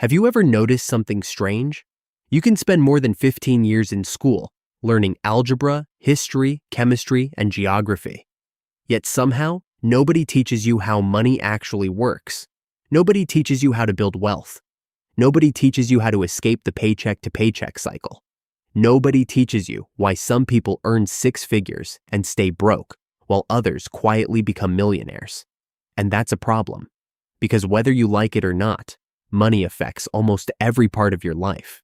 Have you ever noticed something strange? You can spend more than 15 years in school learning algebra, history, chemistry, and geography. Yet somehow, nobody teaches you how money actually works. Nobody teaches you how to build wealth. Nobody teaches you how to escape the paycheck-to-paycheck cycle. Nobody teaches you why some people earn six figures and stay broke, while others quietly become millionaires. And that's a problem, because whether you like it or not, money affects almost every part of your life.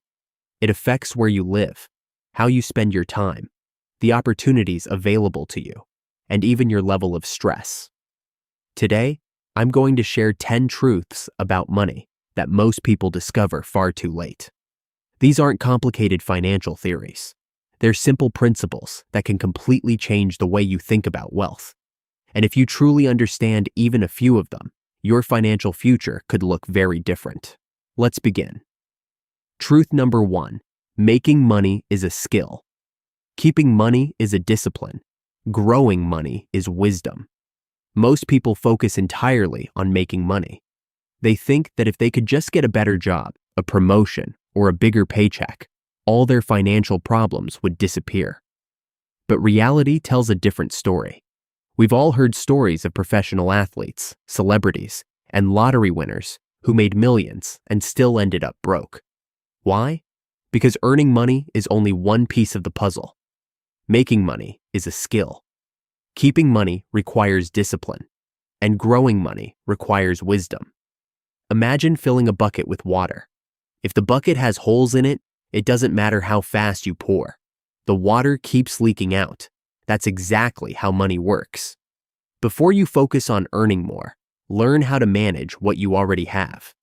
It affects where you live, how you spend your time, the opportunities available to you, and even your level of stress. Today, I'm going to share 10 truths about money that most people discover far too late. These aren't complicated financial theories. They're simple principles that can completely change the way you think about wealth. And if you truly understand even a few of them, your financial future could look very different. Let's begin. Truth number 1, making money is a skill. Keeping money is a discipline. Growing money is wisdom. Most people focus entirely on making money. They think that if they could just get a better job, a promotion, or a bigger paycheck, all their financial problems would disappear. But reality tells a different story. We've all heard stories of professional athletes, celebrities, and lottery winners who made millions and still ended up broke. Why? Because earning money is only one piece of the puzzle. Making money is a skill. Keeping money requires discipline, and growing money requires wisdom. Imagine filling a bucket with water. If the bucket has holes in it, it doesn't matter how fast you pour. The water keeps leaking out. That's exactly how money works. Before you focus on earning more, learn how to manage what you already have.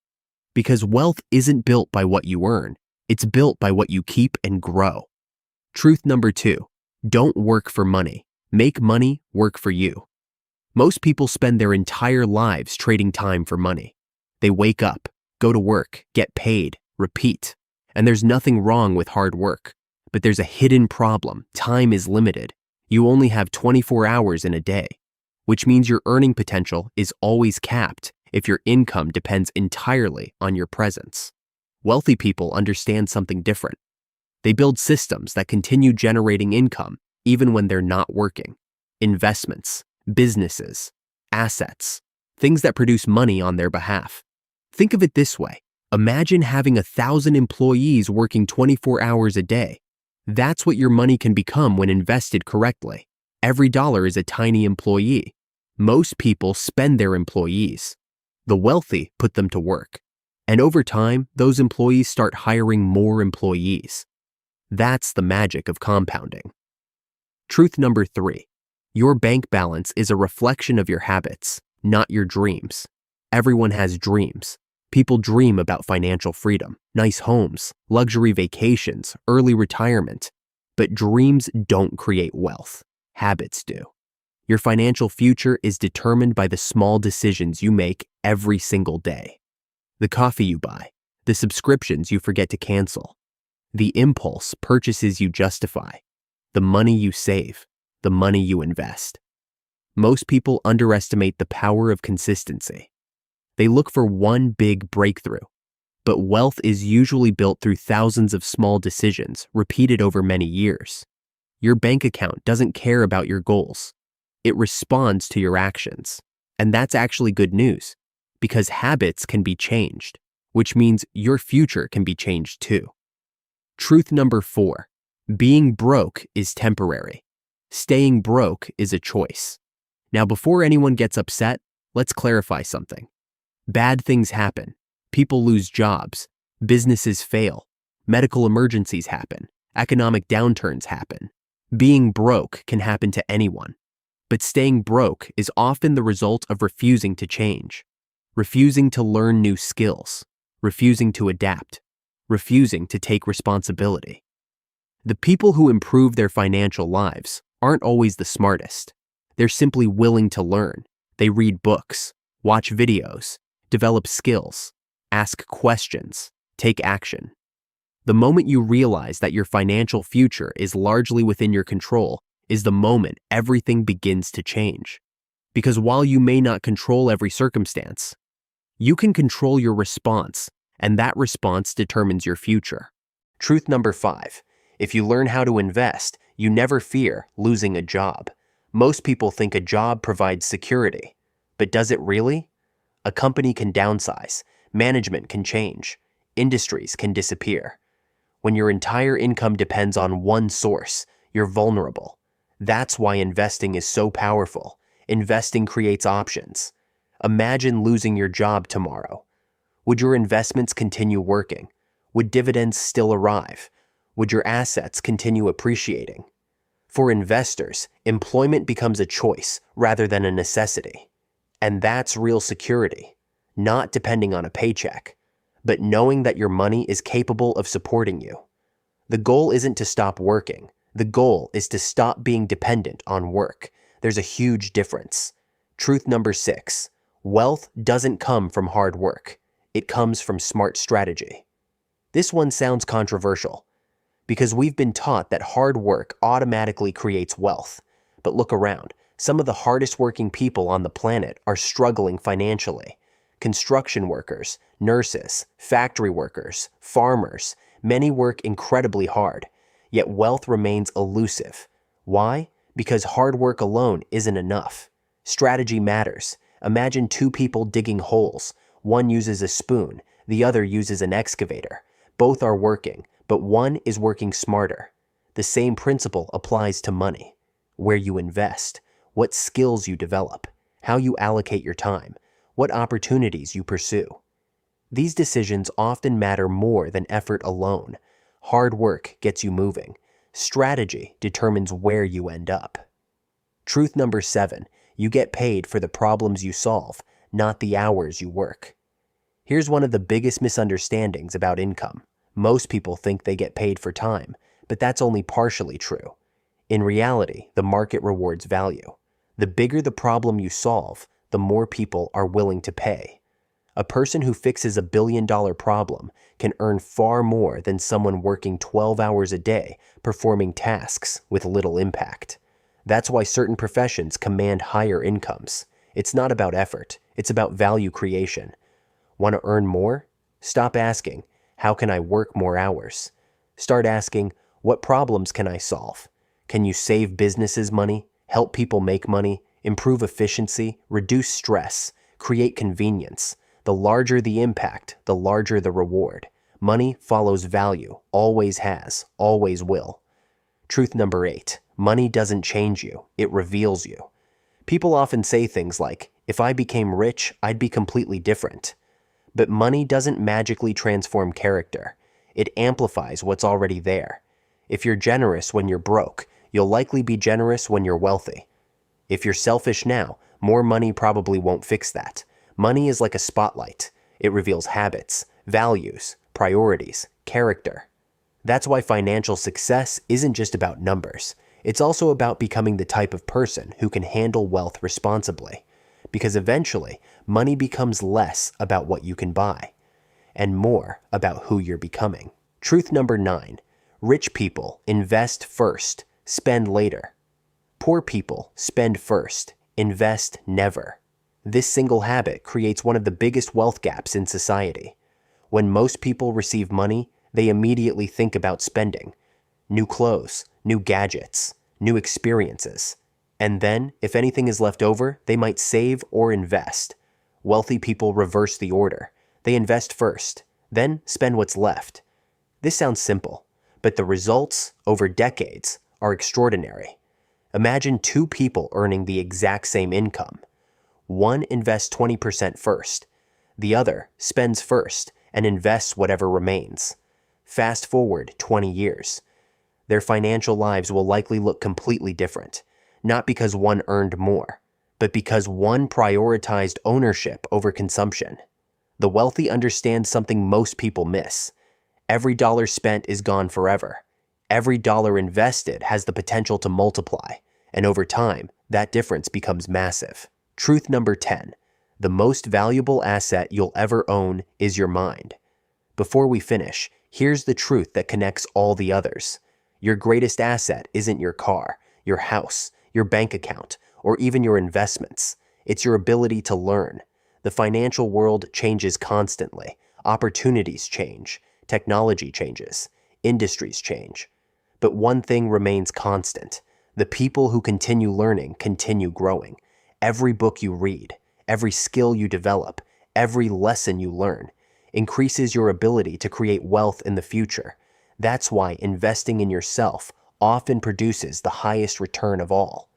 Because wealth isn't built by what you earn, it's built by what you keep and grow. Truth number 2, don't work for money. Make money work for you. Most people spend their entire lives trading time for money. They wake up, go to work, get paid, repeat. And there's nothing wrong with hard work. But there's a hidden problem. Time is limited. You only have 24 hours in a day, which means your earning potential is always capped if your income depends entirely on your presence. Wealthy people understand something different. They build systems that continue generating income even when they're not working. Investments, businesses, assets, things that produce money on their behalf. Think of it this way. Imagine having 1,000 employees working 24 hours a day. That's what your money can become when invested correctly. Every dollar is a tiny employee. Most people spend their employees. The wealthy put them to work. And over time, those employees start hiring more employees. That's the magic of compounding. Truth number 3, your bank balance is a reflection of your habits, not your dreams. Everyone has dreams. People dream about financial freedom, nice homes, luxury vacations, early retirement. But dreams don't create wealth. Habits do. Your financial future is determined by the small decisions you make every single day. The coffee you buy, the subscriptions you forget to cancel, the impulse purchases you justify, the money you save, the money you invest. Most people underestimate the power of consistency. They look for one big breakthrough, but wealth is usually built through thousands of small decisions repeated over many years. Your bank account doesn't care about your goals. It responds to your actions. And that's actually good news, because habits can be changed, which means your future can be changed too. Truth number 4, being broke is temporary. Staying broke is a choice. Now, before anyone gets upset, let's clarify something. Bad things happen. People lose jobs. Businesses fail. Medical emergencies happen. Economic downturns happen. Being broke can happen to anyone. But staying broke is often the result of refusing to change, refusing to learn new skills, refusing to adapt, refusing to take responsibility. The people who improve their financial lives aren't always the smartest. They're simply willing to learn. They read books, watch videos, develop skills, ask questions, take action. The moment you realize that your financial future is largely within your control is the moment everything begins to change. Because while you may not control every circumstance, you can control your response and that response determines your future. Truth number 5. If you learn how to invest, you never fear losing a job. Most people think a job provides security. But does it really? A company can downsize, management can change, industries can disappear. When your entire income depends on one source, you're vulnerable. That's why investing is so powerful. Investing creates options. Imagine losing your job tomorrow. Would your investments continue working? Would dividends still arrive? Would your assets continue appreciating? For investors, employment becomes a choice rather than a necessity. And that's real security, not depending on a paycheck, but knowing that your money is capable of supporting you. The goal isn't to stop working. The goal is to stop being dependent on work. There's a huge difference. Truth number 6. Wealth doesn't come from hard work. It comes from smart strategy. This one sounds controversial, because we've been taught that hard work automatically creates wealth. But look around. Some of the hardest working people on the planet are struggling financially. Construction workers, nurses, factory workers, farmers, many work incredibly hard, yet wealth remains elusive. Why? Because hard work alone isn't enough. Strategy matters. Imagine two people digging holes. One uses a spoon, the other uses an excavator. Both are working, but one is working smarter. The same principle applies to money. Where you invest, what skills you develop, how you allocate your time, what opportunities you pursue. These decisions often matter more than effort alone. Hard work gets you moving. Strategy determines where you end up. Truth number 7. You get paid for the problems you solve, not the hours you work. Here's one of the biggest misunderstandings about income. Most people think they get paid for time, but that's only partially true. In reality, the market rewards value. The bigger the problem you solve, the more people are willing to pay. A person who fixes a billion-dollar problem can earn far more than someone working 12 hours a day performing tasks with little impact. That's why certain professions command higher incomes. It's not about effort, it's about value creation. Want to earn more? Stop asking, how can I work more hours? Start asking, what problems can I solve? Can you save businesses money, help people make money, improve efficiency, reduce stress, create convenience? The larger the impact, the larger the reward. Money follows value, always has, always will. Truth number 8. Money doesn't change you, it reveals you. People often say things like, if I became rich, I'd be completely different. But money doesn't magically transform character. It amplifies what's already there. If you're generous when you're broke, you'll likely be generous when you're wealthy. If you're selfish now, more money probably won't fix that. Money is like a spotlight. It reveals habits, values, priorities, character. That's why financial success isn't just about numbers. It's also about becoming the type of person who can handle wealth responsibly. Because eventually, money becomes less about what you can buy, and more about who you're becoming. Truth number 9. Rich people invest first, spend later. Poor people spend first, invest never. This single habit creates one of the biggest wealth gaps in society. When most people receive money, they immediately think about spending. New clothes, new gadgets, new experiences. And then, if anything is left over, they might save or invest. Wealthy people reverse the order. They invest first, then spend what's left. This sounds simple, but the results, over decades, are extraordinary. Imagine two people earning the exact same income. One invests 20% first. The other spends first and invests whatever remains. Fast forward 20 years. Their financial lives will likely look completely different, not because one earned more, but because one prioritized ownership over consumption. The wealthy understand something most people miss. Every dollar spent is gone forever. Every dollar invested has the potential to multiply, and over time, that difference becomes massive. Truth number 10. The most valuable asset you'll ever own is your mind. Before we finish, here's the truth that connects all the others. Your greatest asset isn't your car, your house, your bank account, or even your investments. It's your ability to learn. The financial world changes constantly. Opportunities change, technology changes, industries change. But one thing remains constant. The people who continue learning continue growing. Every book you read, every skill you develop, every lesson you learn increases your ability to create wealth in the future. That's why investing in yourself often produces the highest return of all.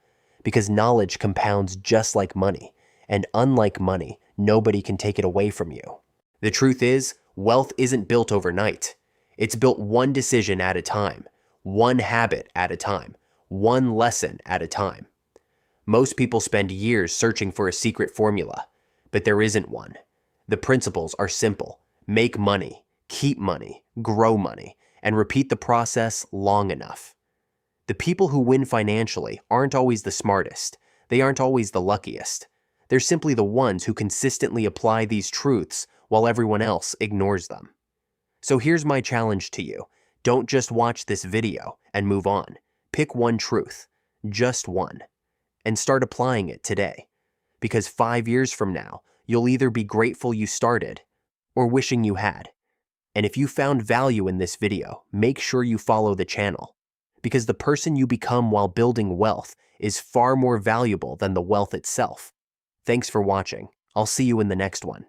Because knowledge compounds just like money, and unlike money, nobody can take it away from you. The truth is, wealth isn't built overnight. It's built one decision at a time, one habit at a time, one lesson at a time. Most people spend years searching for a secret formula, but there isn't one. The principles are simple. Make money, keep money, grow money, and repeat the process long enough. The people who win financially aren't always the smartest. They aren't always the luckiest. They're simply the ones who consistently apply these truths while everyone else ignores them. So here's my challenge to you. Don't just watch this video and move on. Pick one truth, just one, and start applying it today. Because 5 years from now, you'll either be grateful you started or wishing you had. And if you found value in this video, make sure you follow the channel. Because the person you become while building wealth is far more valuable than the wealth itself. Thanks for watching. I'll see you in the next one.